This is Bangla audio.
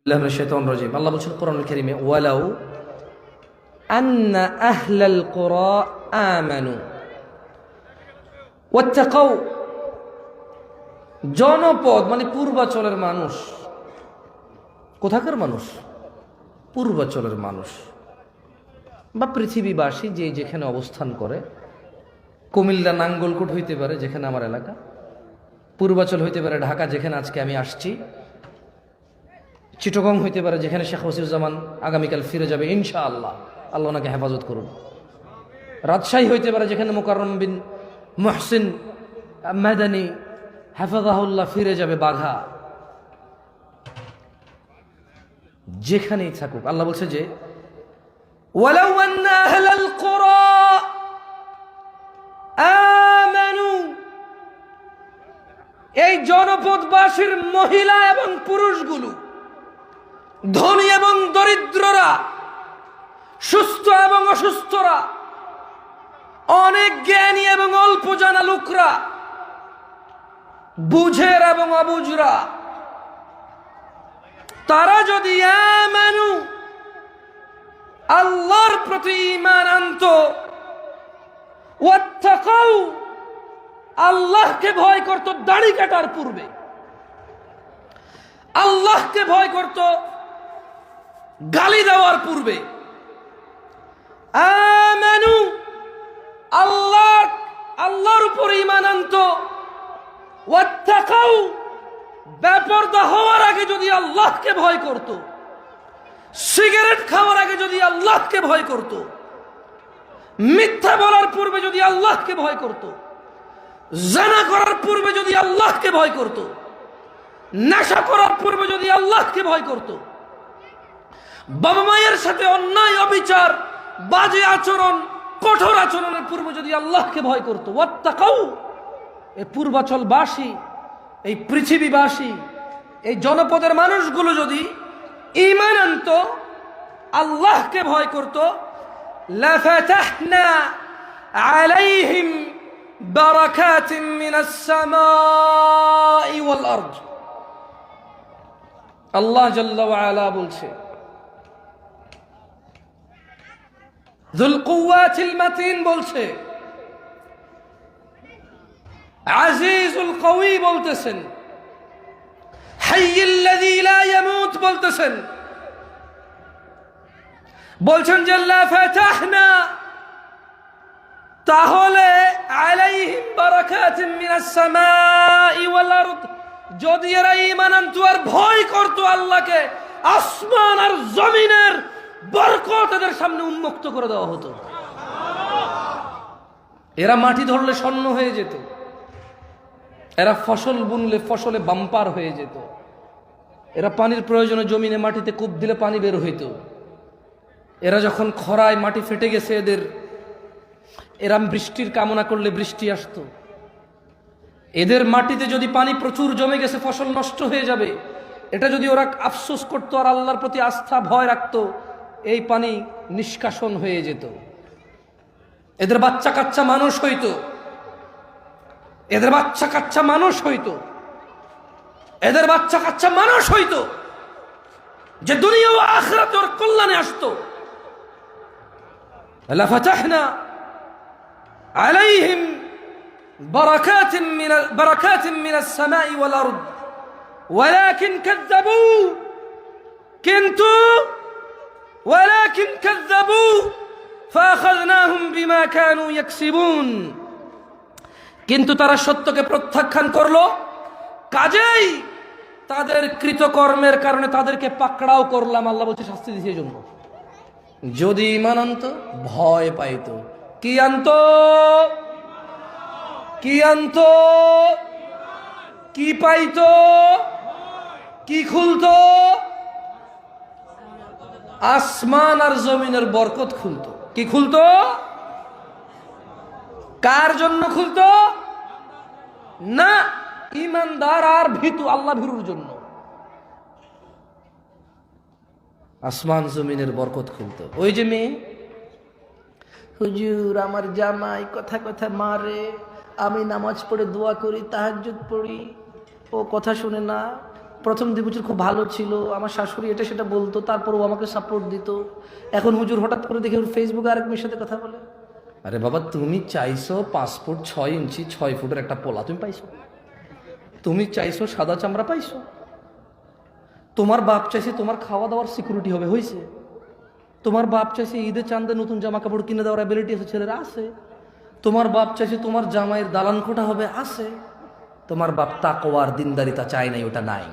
আল্লাহ বলছেন কোরআনুল কারীমে, ওয়ালাউ আন্না আহলাল কুরা আমানু ওয়াত্তাকাউ, জনপদ মানে পূর্বাঞ্চলের মানুষ। কোথাকার মানুষ? পূর্বাঞ্চলের মানুষ বা পৃথিবীবাসী যে যেখানে অবস্থান করে। কুমিল্লা নাঙ্গলকোট হইতে পারে, যেখানে আমার এলাকা। পূর্বাঞ্চল হইতে পারে ঢাকা, যেখানে আজকে আমি আসছি। চিটগং হইতে পারে, যেখানে শেখ মুজিবুজ্জামান আগামীকাল ফিরে যাবে ইনশাআল্লাহ, আল্লাহ ওনাকে হেফাজত করুন। রাজশাহী হইতে পারে, যেখানে মোকাররম বিন মুহসিন মাদানী হাফিজাহুল্লাহ ফিরে যাবে বাঘা। যেখানেই থাকুক, আল্লাহ বলছে যে ওয়ালাউ আন্না আহলাল কুরা আমানু, এই জনপদবাসীর মহিলা এবং পুরুষগুলো, ধনী এবং দরিদ্ররা, সুস্থ এবং অসুস্থরা, অনেক জ্ঞানী এবং অল্প জানা লোকরা, বুঝের এবং অবুঝরা, তারা যদি আমানু, আল্লাহর প্রতি ঈমান আনত, ওয়াত্তাকাউ, আল্লাহকে ভয় করত দাড়ি কাটার পূর্বে, আল্লাহকে ভয় করত গালি দেওয়ার পূর্বে, আমানু, আল্লাহর উপর ঈমান আনত, ওয়াত্তাকাউ, বেপরদা হওয়ার আগে যদি আল্লাহকে ভয় করত, সিগারেট খাওয়ার আগে যদি আল্লাহকে ভয় করত, মিথ্যা বলার পূর্বে যদি আল্লাহকে ভয় করত, জিনা করার পূর্বে যদি আল্লাহকে ভয় করত, নেশা করার পূর্বে যদি আল্লাহকে ভয় করত, বাবা মায়ের সাথে অন্যায় অবিচার বাজে আচরণ কঠোর আচরণের পূর্বে যদি আল্লাহকে ভয় করত, ওয়াত্তাকাউ, এই পূর্বাঞ্চলবাসী, এই পৃথিবীবাসী, এই জনপদের মানুষগুলো যদি ঈমান আনত, আল্লাহকে ভয় করত, লাফাতাহনা আলাইহিম বারাকাতিন মিনাস সামাই ওয়াল আরদ। আল্লাহ জাল্লা ওয়া আলা বলছে, যুল কুওয়াতিল মাতিন বলছে, আজিজুল কওয়ি বলতেছেন, হাইয়ুল্লাযী লা ইয়ামুত বলতেছেন, বলছেন যে লাফাতাহনা, তাহলে আলাইহিম বারাকাতিন মিনাস সামাই ওয়াল আরদ, যদি এরা ঈমান আনতো আর ভয় করত আল্লাহকে, আসমান আর জমিনের বরকত এদের সামনে উন্মুক্ত করে দেওয়া হতো। এরা মাটি ধরলে স্বর্ণ হয়ে যেত, এরা ফসল বুনলে ফসলে বাম্পার হয়ে যেত, এরা পানির প্রয়োজনে জমিনে মাটিতে কূপ দিলে পানি বের হইত, এরা যখন খরায় মাটি ফেটে গেছে এরা বৃষ্টির কামনা করলে বৃষ্টি আসতো, এদের মাটিতে যদি পানি প্রচুর জমে গেছে ফসল নষ্ট হয়ে যাবে, এটা যদি ওরা আফসোস করতো আর আল্লাহর প্রতি আস্থা ভয় রাখতো, এই পানি নিষ্কাশন হয়ে যেত। এদের বাচ্চা কাচ্চা মানুষ হইতো, এদের বাচ্চা কাচ্চা মানুষ হইতো, এদের বাচ্চা কাচ্চা মানুষ হইতো, যে দুনিয়া ও আখিরাতে ওর কল্যাণে আসতো। লাফাতাহনা আলাইহিম বারাকাতিন মিনাস সামাই ওয়াল আরদ ওয়ালাকিন কাযযাবু, কিন্তু ওয়ালাকিন কাযযাবু ফাআখাযনাহুম বিমা কানু ইয়াকসিবুন, কিন্তু তারা সত্যকে প্রত্যাখ্যান করলো, কাজেই তাদের কৃতকর্মের কারণে তাদেরকে পাকড়াও করলাম। আল্লাহ বলছে শাস্তি দিয়েছে এই জন্য। যদি ঈমান আনত, ভয় পাইত, কি আনত? কি আনত? কি পাইত? কি খুলত? আসমান আর জমিনের বরকত খুলত। কি খুলত? কার জন্য খুলত? না, ঈমানদার আর ভীতু আল্লাহ ভীরুর জন্য। আসমান জমিনের বরকত খুলত। ওই যে মেয়ে, হুজুর আমার জামাই কথা কথা মারে, আমি নামাজ পড়ে দোয়া করি, তাহাজ্জুদ পড়ি, ও কথা শুনে না, প্রথম দিন হুজুর খুব ভালো ছিল, আমার শাশুড়ি এটা সেটা বলতো, তারপর ও আমাকে সাপোর্ট দিত। এখন হুজুর হঠাৎ করে দেখে ওর ফেসবুকে আরেক মেয়ের সাথে কথা বলে। আরে বাবা, তুমি চাইছো 5 ফুট 6 ইঞ্চি 6 ফুটের একটা পোলা তুমি পাইছো? তুমি চাইছো সাদা চামড়া পাইছো? তোমার বাপ চাইছে তোমার খাওয়া দাওয়ার সিকিউরিটি হবে, হয়েছে? তোমার বাপ চাইছে ঈদে চাঁদে নতুন জামা কাপড় কিনে দেওয়ার অ্যাবিলিটি আছে, ছেলেরা আছে। তোমার বাপ চাইছে তোমার জামাইয়ের দালান কোঠা হবে, আছে। তোমার বাপ তাকওয়ার দিনদারিতা চায় নাই, ওটা নাই।